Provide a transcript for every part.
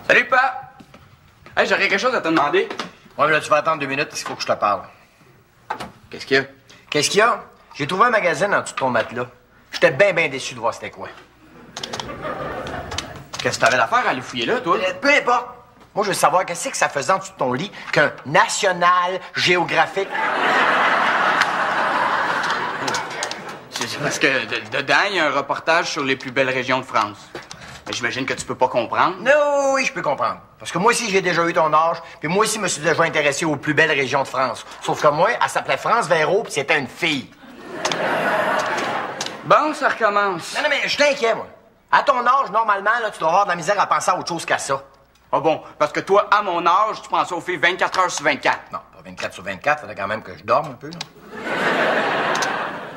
Salut, Pa! Hey, j'aurais quelque chose à te demander. Ouais, mais là, tu vas attendre 2 minutes, il faut que je te parle. Qu'est-ce qu'il y a? Qu'est-ce qu'il y a? J'ai trouvé un magazine en dessous de ton matelas. J'étais bien déçu de voir c'était quoi. Qu'est-ce que t'avais d'affaire à aller fouiller là, toi? Peu importe. Moi, je veux savoir qu'est-ce que ça faisait en dessous de ton lit qu'un National Géographique. C'est parce que dedans, il y a un reportage sur les plus belles régions de France. Mais j'imagine que tu peux pas comprendre. Non, oui, je peux comprendre. Parce que moi aussi, j'ai déjà eu ton âge, puis moi aussi, je me suis déjà intéressé aux plus belles régions de France. Sauf que moi, elle s'appelait France Véro, puis c'était une fille. Bon, ça recommence. Non, mais je t'inquiète, moi. À ton âge, normalement, là, tu dois avoir de la misère à penser à autre chose qu'à ça. Ah bon, parce que toi, à mon âge, tu penses aux filles 24 heures sur 24. Non, pas 24 sur 24, faudrait quand même que je dorme un peu, là.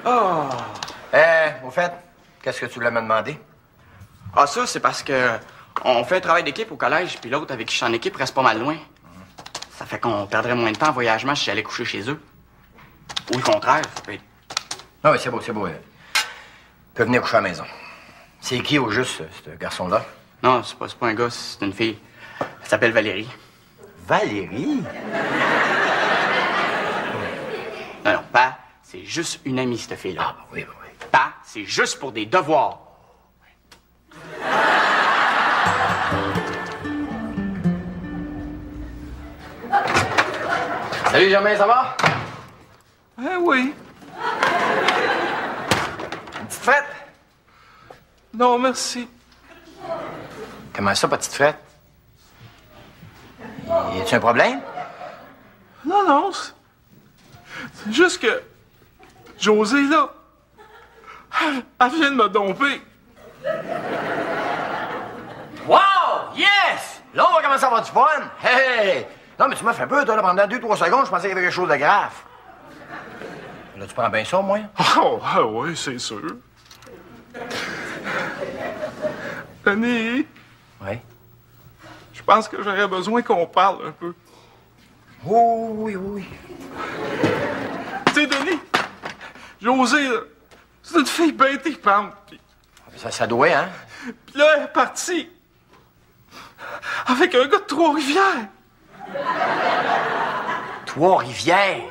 Oh! Au fait, qu'est-ce que tu voulais me demander? Ah, ça, c'est parce que on fait un travail d'équipe au collège, puis l'autre avec qui je suis en équipe reste pas mal loin. Ça fait qu'on perdrait moins de temps en voyagement si j'allais coucher chez eux. Ou le contraire, ça peut être... Ah oui, c'est beau. Tu peux venir coucher à la maison. C'est qui, au juste, ce garçon-là? Non, c'est pas un gars, c'est une fille. Elle s'appelle Valérie. Valérie? Non, pas, c'est juste une amie, cette fille-là. Ah, bah oui. Pas, c'est juste pour des devoirs. Salut, Germain, ça va? Oui. Une petite frette? Non, merci. Comment ça, petite frette? Y a-tu un problème? Non, c'est juste que Josée, là, elle vient de me domper. Wow! Yes! Là, on va commencer à avoir du fun! Hey! Non, mais tu m'as fait peur, toi, là, pendant 2-3 secondes, je pensais qu'il y avait quelque chose de grave. Là, tu prends bien ça, moi? Oh, ah oui, c'est sûr. Denis, Oui. je pense que j'aurais besoin qu'on parle un peu. Oh, oui. Tu sais, Denis, Josée, là, c'est une fille bien tripante. Ça doit, hein? Puis là, elle est partie avec un gars de Trois-Rivières. Trois-Rivières.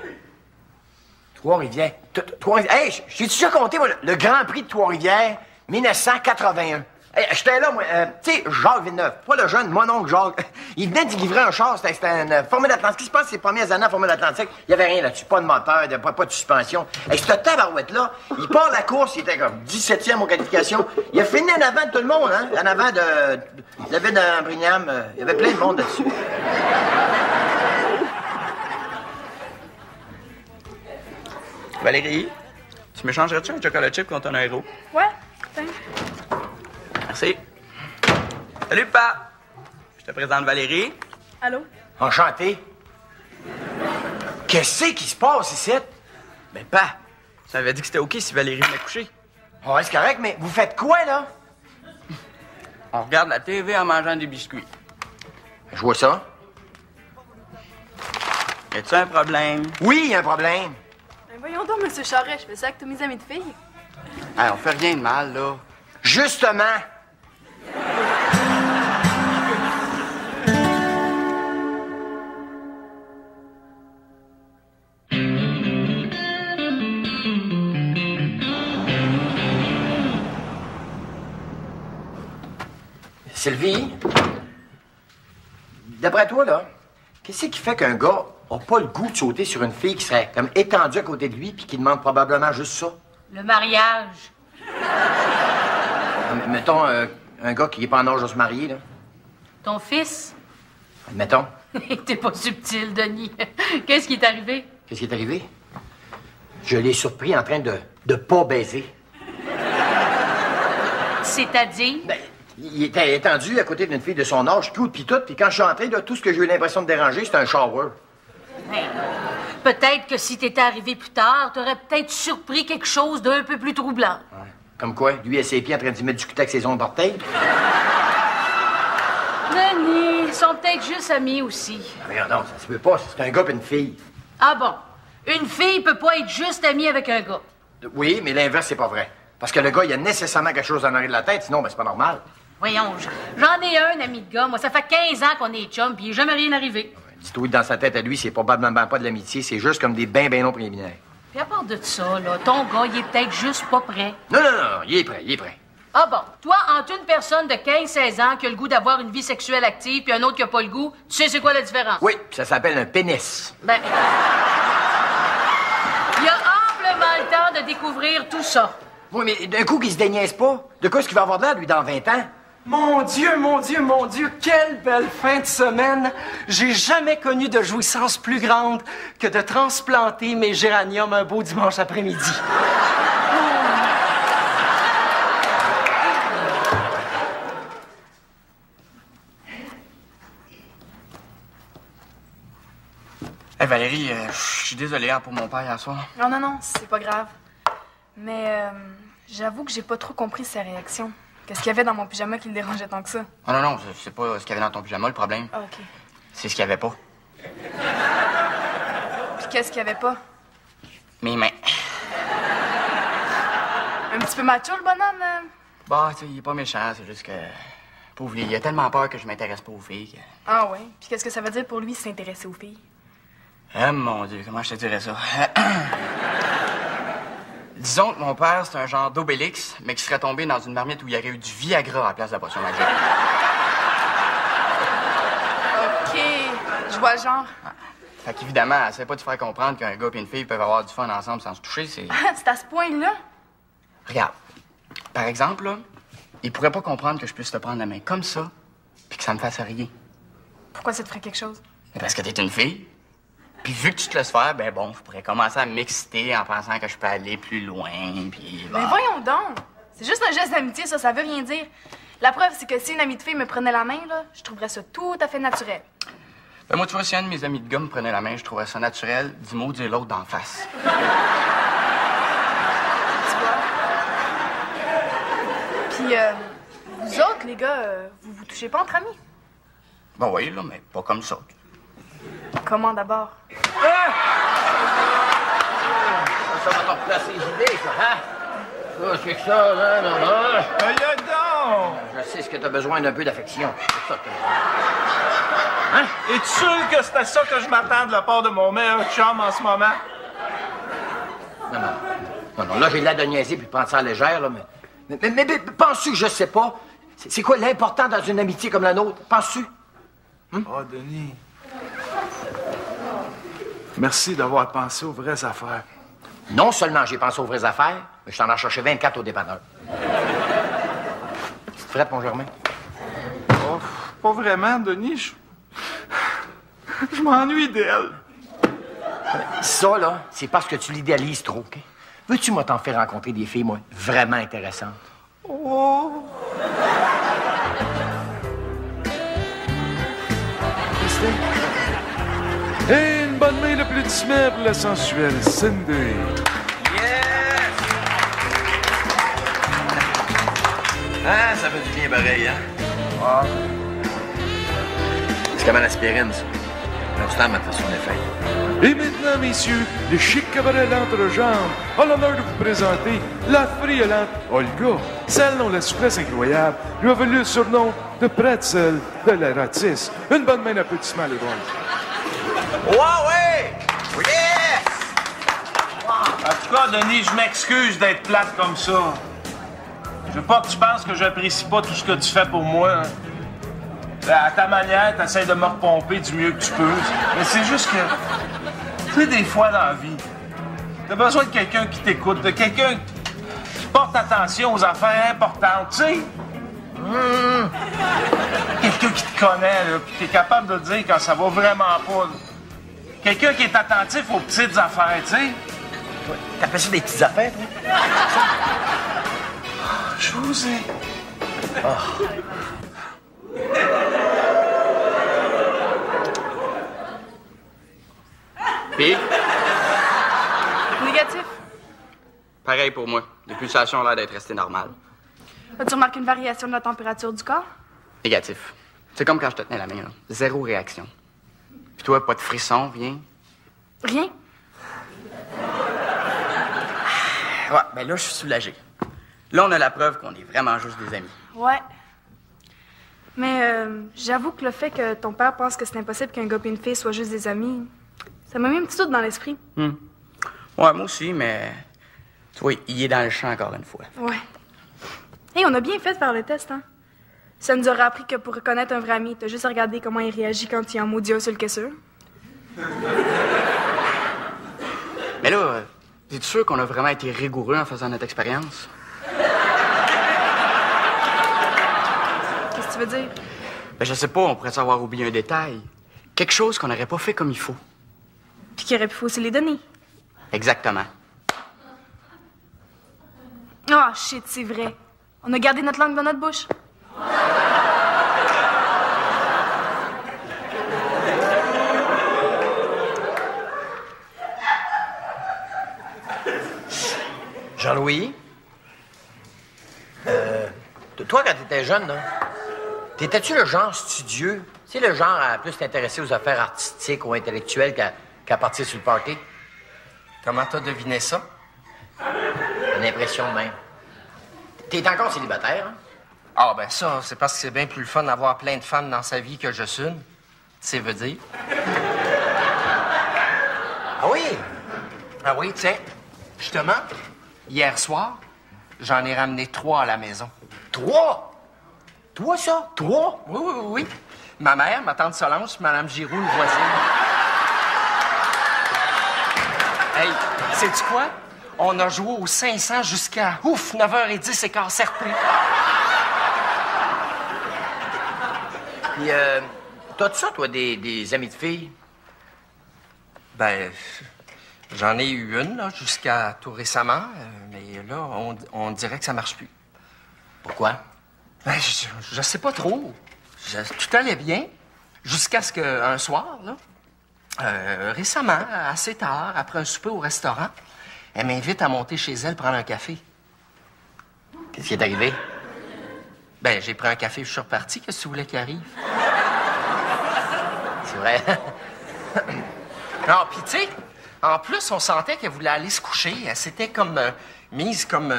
Hey, je t'ai déjà compté, moi, le Grand Prix de Trois-Rivières, 1981. Hey, j'étais là, moi, tu sais, Jacques Villeneuve, pas le jeune, mon oncle Jacques. Il venait d'y livrer un char, c'était une Formule Atlantique. Je pense que c'est les premières années en Formule Atlantique. Il y avait rien là-dessus, pas de moteur, pas de suspension. Et ce tabarouette-là, il part la course, il était comme 17e aux qualifications. Il a fini en avant de tout le monde, hein, en avant de David Brigham. Il y avait plein de monde là-dessus. Valérie, tu m'échangerais-tu un chocolat chip contre un euro? Ouais, tiens. Merci. Salut, Pa! Je te présente Valérie. Allô? Enchanté. Qu'est-ce qui se passe ici? Mais Pa, tu m'avais dit que c'était OK si Valérie venait coucher. Ouais, c'est correct, mais vous faites quoi, là? On regarde la TV en mangeant des biscuits. Je vois ça. Y a-tu un problème? Oui, il y a un problème. Ben voyons donc, M. Charret, je fais ça avec tous mes amis de filles. Hey, on fait rien de mal, là. Justement. Sylvie, d'après toi, là, qu'est-ce qui fait qu'un gars n'a pas le goût de sauter sur une fille qui serait comme étendue à côté de lui puis qui demande probablement juste ça? Le mariage. Mettons, un gars qui n'est pas en âge de se marier, là. Ton fils? Admettons. T'es pas subtil, Denis. Qu'est-ce qui est arrivé? Qu'est-ce qui est arrivé? Je l'ai surpris en train de pas baiser. C'est-à-dire? Ben, il était étendu à côté d'une fille de son âge, tout, puis quand je suis entré, là, tout ce que j'ai eu l'impression de déranger, c'était un shower. Hey, peut-être que si t'étais arrivé plus tard, t'aurais peut-être surpris quelque chose d'un peu plus troublant. Ouais. Comme quoi? Lui, à ses pieds en train d'y mettre du cul avec ses ongles d'orteil. Denis, ils sont peut-être juste amis aussi. Mais non, ça se peut pas. C'est un gars et une fille. Ah bon? Une fille peut pas être juste amie avec un gars. Oui, mais l'inverse, c'est pas vrai. Parce que le gars, il a nécessairement quelque chose en arrière de la tête, sinon, ben, c'est pas normal. Voyons, j'en ai un ami de gars. Moi, ça fait 15 ans qu'on est chum, puis il n'est jamais rien arrivé. Dis-toi, dans sa tête à lui, c'est probablement pas de l'amitié, c'est juste comme des ben longs préliminaires. Puis à part de ça, là, ton gars, il est peut-être juste pas prêt. Non, il est prêt, il est prêt. Ah bon, toi, entre une personne de 15-16 ans qui a le goût d'avoir une vie sexuelle active puis un autre qui a pas le goût, tu sais c'est quoi la différence? Oui, ça s'appelle un pénis. Ben, il y a amplement le temps de découvrir tout ça. Oui, mais d'un coup qu'il se déniaise pas, de quoi est-ce qu'il va avoir de l'air, lui, dans 20 ans? Mon Dieu, quelle belle fin de semaine! J'ai jamais connu de jouissance plus grande que de transplanter mes géraniums un beau dimanche après-midi. Hey Valérie, je suis désolé pour mon père hier soir. Non, c'est pas grave. Mais j'avoue que j'ai pas trop compris sa réaction. Qu'est-ce qu'il y avait dans mon pyjama qui le dérangeait tant que ça? Non, c'est pas ce qu'il y avait dans ton pyjama, le problème. Ah, OK. C'est ce qu'il y avait pas. Puis qu'est-ce qu'il y avait pas? Mes mains. Un petit peu macho, le bonhomme? Bah, tu sais, il est pas méchant, c'est juste que... Pauvre lui, il a tellement peur que je m'intéresse pas aux filles. Ah ouais? Puis qu'est-ce que ça veut dire pour lui s'intéresser aux filles? Ah, mon Dieu, comment je te dirais ça? Disons que mon père, c'est un genre d'Obélix, mais qui serait tombé dans une marmite où il y aurait eu du Viagra à la place de la potion magique. OK, je vois le genre. Fait qu'évidemment, essaie pas de faire comprendre qu'un gars et une fille peuvent avoir du fun ensemble sans se toucher, c'est... C'est à ce point-là? Regarde, par exemple, là, il pourrait pas comprendre que je puisse te prendre la main comme ça, puis que ça me fasse rien. Pourquoi ça te ferait quelque chose? Parce que t'es une fille. Puis vu que tu te laisses faire, ben bon, je pourrais commencer à m'exciter en pensant que je peux aller plus loin, puis... Mais voyons donc! C'est juste un geste d'amitié, ça veut rien dire. La preuve, c'est que si une amie de fille me prenait la main, là, je trouverais ça tout à fait naturel. Ben moi, tu vois, si un de mes amis de gars me prenait la main, je trouverais ça naturel du mot dire l'autre d'en face. Tu vois? Puis, vous autres, les gars, vous vous touchez pas entre amis? Ben oui, là, mais pas comme ça. Comment d'abord? Ça va t'en replacer les idées, ça, hein? Ça, c'est que ça, là, non. Voyons donc! Je sais ce que t'as besoin d'un peu d'affection. C'est ça que t'as besoin. Hein? Es-tu sûr que c'était ça que je m'attends de la part de mon meilleur chum en ce moment? Non, là, j'ai l'air de niaiser puis de prendre ça à légère, là, mais penses-tu que je sais pas? C'est quoi l'important dans une amitié comme la nôtre? Penses-tu? Oh, Denis. Merci d'avoir pensé aux vraies affaires. Non seulement j'ai pensé aux vraies affaires, mais je t'en ai cherché 24 au dépanneur. Tu te frettes, mon Germain? Oh, pas vraiment, Denis. Je m'ennuie d'elle. Ça, là, c'est parce que tu l'idéalises trop, OK? Veux-tu, moi, t'en faire rencontrer des filles, moi, vraiment intéressantes? Oh! Et une bonne main d'applaudissements pour la sensuelle Cindy. Yes! Ah, ça fait du bien pareil, hein? Ah. C'est comme à l'aspirine, ça. L'instant m'a fait son effet. Et maintenant, messieurs, le chic cabaret l'entrejambe a l'honneur de vous présenter la friolante Olga. Celle dont la souplesse incroyable lui a valu le surnom de pretzel de la ratisse. Une bonne main d'applaudissements, les boys. Ouais! Yes! En tout cas, Denis, je m'excuse d'être plate comme ça. Je veux pas que tu penses que j'apprécie pas tout ce que tu fais pour moi. Hein. À ta manière, t'essaies de me repomper du mieux que tu peux. Mais c'est juste que, tu sais, des fois dans la vie, t'as besoin de quelqu'un qui t'écoute, de quelqu'un qui porte attention aux affaires importantes, tu sais. Quelqu'un qui te connaît, là, puis qui est capable de dire quand ça va vraiment pas. Quelqu'un qui est attentif aux petites affaires, tu sais. T'appelles ça des petites affaires, toi? José. Puis, Négatif. pareil pour moi. Les pulsations ont l'air d'être restées normales. As-tu remarqué une variation de la température du corps? Négatif. C'est comme quand je te tenais la main, là. Zéro réaction. Puis toi, pas de frisson, rien? Rien. Ouais, ben là, je suis soulagé. Là, on a la preuve qu'on est vraiment juste des amis. Ouais. Mais j'avoue que le fait que ton père pense que c'est impossible qu'un gars et une fille soient juste des amis, ça m'a mis un petit doute dans l'esprit. Ouais, moi aussi, mais... Tu vois, il est dans le champ encore une fois. Ouais. Hey, on a bien fait de faire le test, hein? Ça nous aura appris que pour reconnaître un vrai ami, t'as juste à regarder comment il réagit quand il est en maudit un sur le caisseur. Mais là, es-tu sûr qu'on a vraiment été rigoureux en faisant notre expérience? Qu'est-ce que tu veux dire? Ben, je sais pas, on pourrait avoir oublié un détail. Quelque chose qu'on n'aurait pas fait comme il faut. Puis qu'il aurait pu fausser les données. Exactement. Ah, shit, c'est vrai. On a gardé notre langue dans notre bouche. Jean-Louis? Toi, quand t'étais jeune, là, t'étais-tu le genre studieux? Tu sais, le genre à plus t'intéresser aux affaires artistiques ou intellectuelles qu'à partir sur le party? Comment t'as deviné ça? Une impression de même. T'es encore célibataire, hein? Ah, ben ça, c'est parce que c'est bien plus le fun d'avoir plein de femmes dans sa vie que juste une. Tu sais, veut dire. Ah oui? Ah oui, tiens. Justement, hier soir, j'en ai ramené 3 à la maison. 3? Toi, ça? 3? Oui, oui, oui, oui. Ma mère, ma tante Solange, Mme Giroux, une voisine. Hey, sais-tu quoi? On a joué au 500 jusqu'à, 9h10 et quart certain. Puis, t'as-tu ça, toi, des amis de filles? Ben, j'en ai eu une, là, jusqu'à tout récemment, mais là, on dirait que ça marche plus. Pourquoi? Ben, je sais pas trop. Tout allait bien, jusqu'à ce qu'un soir, là, récemment, assez tard, après un souper au restaurant, elle m'invite à monter chez elle prendre un café. Qu'est-ce qui est arrivé? Ben, j'ai pris un café et je suis reparti. Qu'est-ce que tu voulais qu'il arrive? C'est vrai. Non, puis tu sais, en plus, on sentait qu'elle voulait aller se coucher. Elle s'était comme mise comme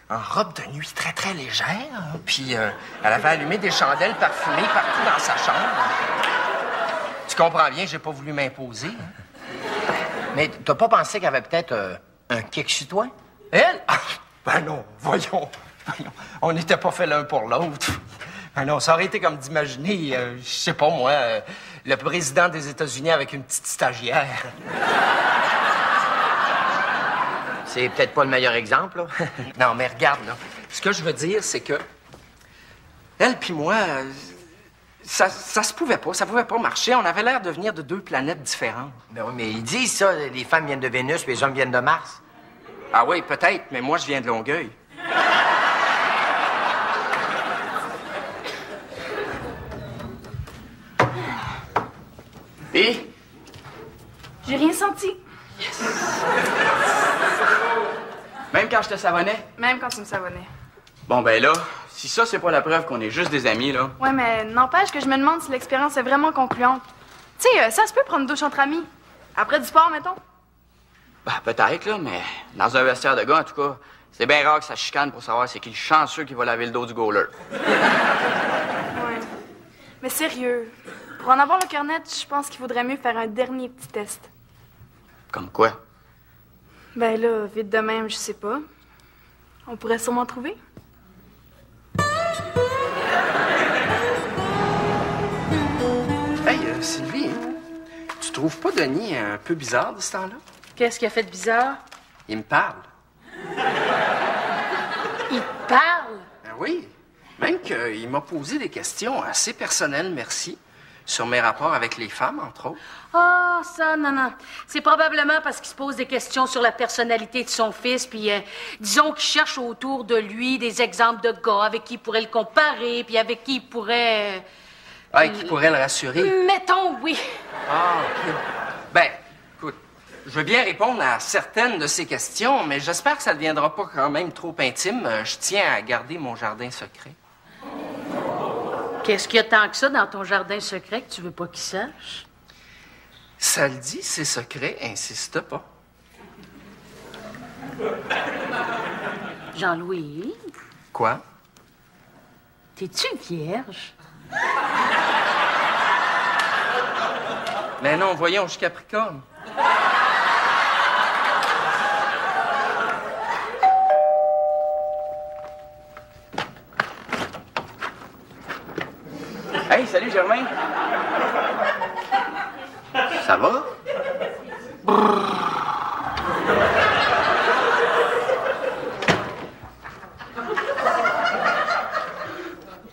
en robe de nuit très, très légère. Hein. Puis elle avait allumé des chandelles parfumées partout dans sa chambre. Tu comprends bien, j'ai pas voulu m'imposer. Hein. Mais t'as pas pensé qu'il y avait peut-être un kick sur toi? Elle? Ah, ben non, voyons. On n'était pas fait l'un pour l'autre. Ben non, ça aurait été comme d'imaginer, je sais pas moi, le président des États-Unis avec une petite stagiaire. C'est peut-être pas le meilleur exemple, là. Non, mais regarde, là. Ce que je veux dire, c'est que elle puis moi, ça se pouvait pas. Ça pouvait pas marcher. On avait l'air de venir de 2 planètes différentes. Ben oui, mais ils disent ça, les femmes viennent de Vénus puis les hommes viennent de Mars. Ah oui, peut-être, mais moi, je viens de Longueuil. Et? J'ai rien senti. Même quand je te savonnais? Même quand tu me savonnais. Bon, ben là, si ça, c'est pas la preuve qu'on est juste des amis, là... Ouais, mais n'empêche que je me demande si l'expérience est vraiment concluante. Tu sais, ça se peut prendre une douche entre amis. Après du sport, mettons. Ben, peut-être, là, mais dans un vestiaire de gars, en tout cas, c'est bien rare que ça chicane pour savoir c'est qui le chanceux qui va laver le dos du goaler. Ouais. Mais sérieux, pour en avoir le cœur net, je pense qu'il faudrait mieux faire un dernier petit test. Comme quoi? Ben là, vite de même, je sais pas. On pourrait sûrement trouver. Hey, Sylvie, tu trouves pas Denis un peu bizarre de ce temps-là? Qu'est-ce qu'il a fait de bizarre? Il me parle. Il parle? Ben oui. Même qu'il m'a posé des questions assez personnelles, merci, sur mes rapports avec les femmes, entre autres. Ah, ça, non. C'est probablement parce qu'il se pose des questions sur la personnalité de son fils, puis disons qu'il cherche autour de lui des exemples de gars avec qui il pourrait le comparer, puis avec qui il pourrait... Ah, et qui pourrait le rassurer. Mettons, oui. Ah, OK. Ben, écoute, je veux bien répondre à certaines de ces questions, mais j'espère que ça ne deviendra pas quand même trop intime. Je tiens à garder mon jardin secret. Qu'est-ce qu'il y a tant que ça dans ton jardin secret que tu veux pas qu'il sache? Ça le dit, c'est secret, insiste pas. Jean-Louis, Quoi? t'es-tu vierge? Mais non, voyons, je suis Capricorne. Hey, salut Germain. Ça va?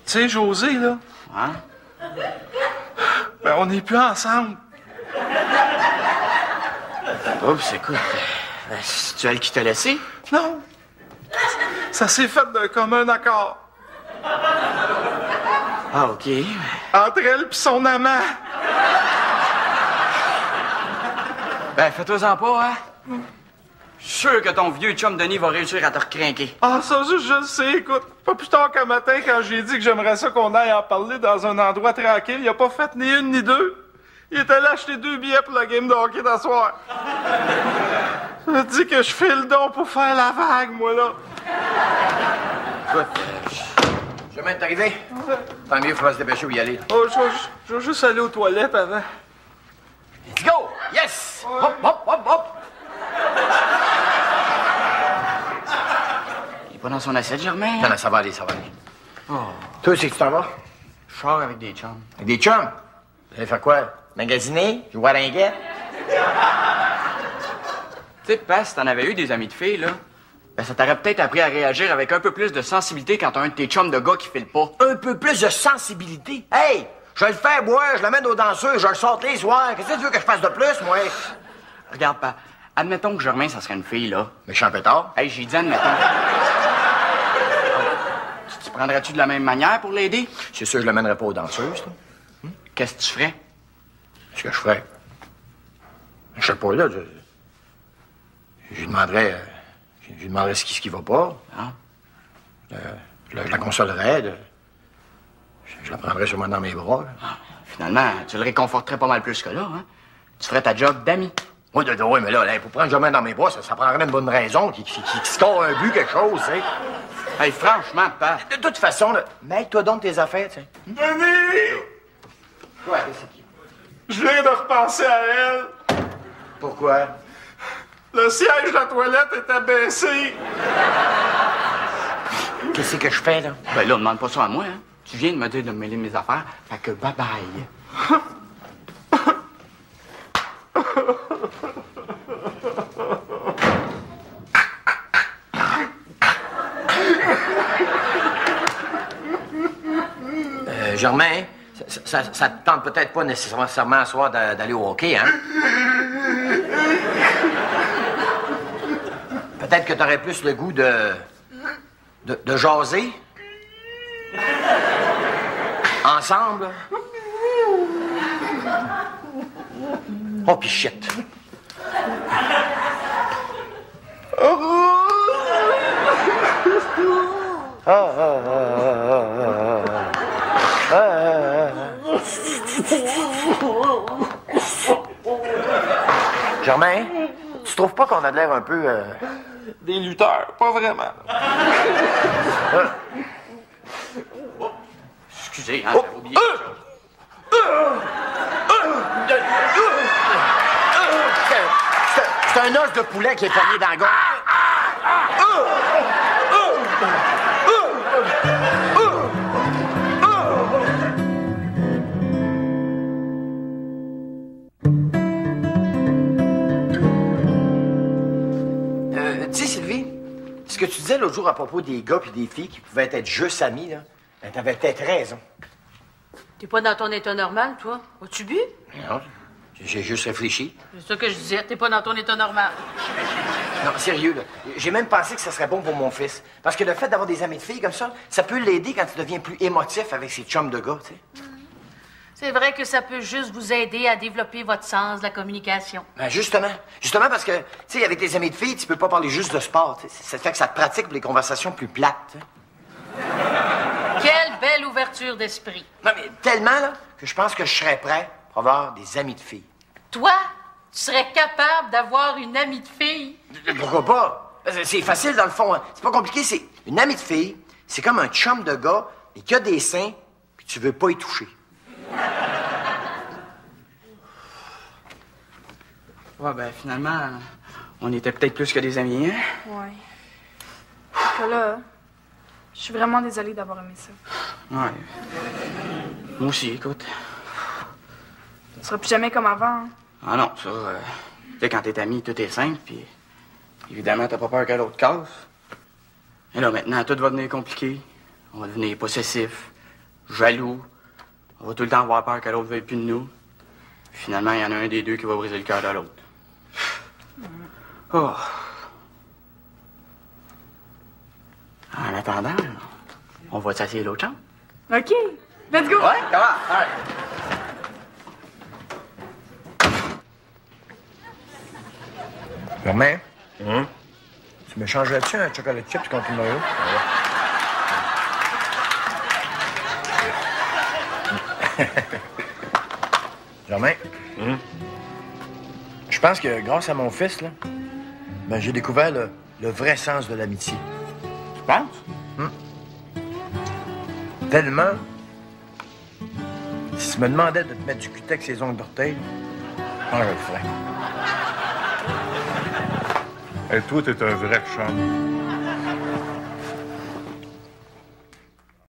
Tu sais, José, là, Hein? ben on n'est plus ensemble. Oups, écoute. C'est-tu elle qui t'a laissé? Non. Ça s'est fait d'un commun accord. Ah, OK. Entre elle puis son amant. Ben, fais-toi-en pas, hein? Je suis sûr que ton vieux chum Denis va réussir à te recrinquer. Ah, ça, je le sais, écoute. Pas plus tard qu'un matin, quand j'ai dit que j'aimerais ça qu'on aille en parler dans un endroit tranquille, il a pas fait ni une ni deux. Il est allé acheter 2 billets pour la game de hockey d'asseoir. Je me dis que je fais le don pour faire la vague, moi, là. Écoute, je viens d'arriver. Tant mieux, il faudra se dépêcher où y aller. Oh, je vais juste aller aux toilettes avant. Let's go! Yes! Hop, hop, hop, hop! Il est pas dans son assiette, Germain? Non, non, ça va aller, ça va aller. Oh. Toi, c'est que tu t'en vas? Je sors avec des chums. Avec des chums? Vous allez faire quoi? Magasiner? Jouer à la ringuette? Tu sais, Paz, si t'en avais eu des amis de filles, là, ben ça t'aurait peut-être appris à réagir avec un peu plus de sensibilité quand t'as un de tes chums de gars qui file pas. Un peu plus de sensibilité. Hey! Je vais le faire boire, je l'amène aux danseurs, je le sorte les soirs. Qu'est-ce que tu veux que je fasse de plus, moi? Regarde, pas. Admettons que Germain, ça serait une fille, là. Méchant pétard. Hey, j'ai dit admettons. Tu prendrais-tu de la même manière pour l'aider? C'est sûr, je l'amènerai pas aux danseuses, toi. Qu'est-ce que tu ferais? Ce que je ferais? Je sais pas, là. Je lui demanderais... je lui demanderais ce qui va pas. Ah. Je la consolerais. Je la prendrais sûrement dans mes bras. Ah, finalement, tu le réconforterais pas mal plus que là, hein? Tu ferais ta job d'ami. Oui, oui, mais là, pour prendre Germain dans mes bras, ça prendrait une bonne raison, qui score un but, quelque chose, tu sais. Hey, franchement, Pat. De toute façon, là, mêle-toi donc de tes affaires, tu sais. Denis! Quoi, c'est qui? Je viens de repenser à elle. Pourquoi? Le siège de la toilette était baissé. Qu'est-ce que je fais, là? Ben là, demande pas ça à moi, hein? Tu viens de me dire de me mêler de mes affaires, fait que bye-bye. Germain, ça te tente peut-être pas nécessairement à soir d'aller au hockey, hein? Peut-être que t'aurais plus le goût de jaser. Ensemble. Oh, pis shit. Germain, tu trouves pas qu'on a de l'air un peu... Des lutteurs, pas vraiment. Excusez, hein, j'avais oublié quelque chose. C'est un os de poulet qui est pogné dans la gorge. Tu sais, Sylvie, ce que tu disais l'autre jour à propos des gars puis des filles qui pouvaient être juste amis, là, ben, t'avais peut-être raison. T'es pas dans ton état normal, toi? As-tu bu? Non, j'ai juste réfléchi. C'est ça que je disais, t'es pas dans ton état normal. Non, sérieux, là. J'ai même pensé que ça serait bon pour mon fils. Parce que le fait d'avoir des amis de filles comme ça peut l'aider quand il devient plus émotif avec ses chums de gars, tu sais. C'est vrai que ça peut juste vous aider à développer votre sens de la communication. Ben justement parce que, tu sais, avec tes amis de filles, tu peux pas parler juste de sport, tu sais. Ça fait que ça te pratique pour les conversations plus plates, tu sais. Quelle belle ouverture d'esprit. Non, mais tellement, là, que je pense que je serais prêt pour avoir des amis de filles. Toi, tu serais capable d'avoir une amie de fille? Pourquoi pas? C'est facile, dans le fond. Hein. C'est pas compliqué, c'est une amie de fille, c'est comme un chum de gars, et qui a des seins, puis tu veux pas y toucher. Ouais, ben finalement, on était peut-être plus que des amis, hein? Ouais. Que là, je suis vraiment désolée d'avoir aimé ça. Ouais. Moi aussi, écoute. Ça sera plus jamais comme avant, hein? Ah non, ça, tu sais, quand t'es ami, tout est simple, puis évidemment, t'as pas peur que l'autre casse. Et là, maintenant, tout va devenir compliqué. On va devenir possessif, jaloux. On va tout le temps avoir peur que l'autre veuille plus de nous. Puis finalement, il y en a un des deux qui va briser le cœur de l'autre. Oh. En attendant, on va s'asseoir l'autre chambre. OK. Let's go! Ouais, comment? Allez. Germain? Tu me changerais-tu un chocolat chips contre une Oreo? Germain? Je pense que grâce à mon fils, là, ben, j'ai découvert le vrai sens de l'amitié. Tu penses? Tellement. Si tu me demandais de te mettre du cutex sur les ongles d'orteil, je le ferais. Et toi, t'es un vrai chum.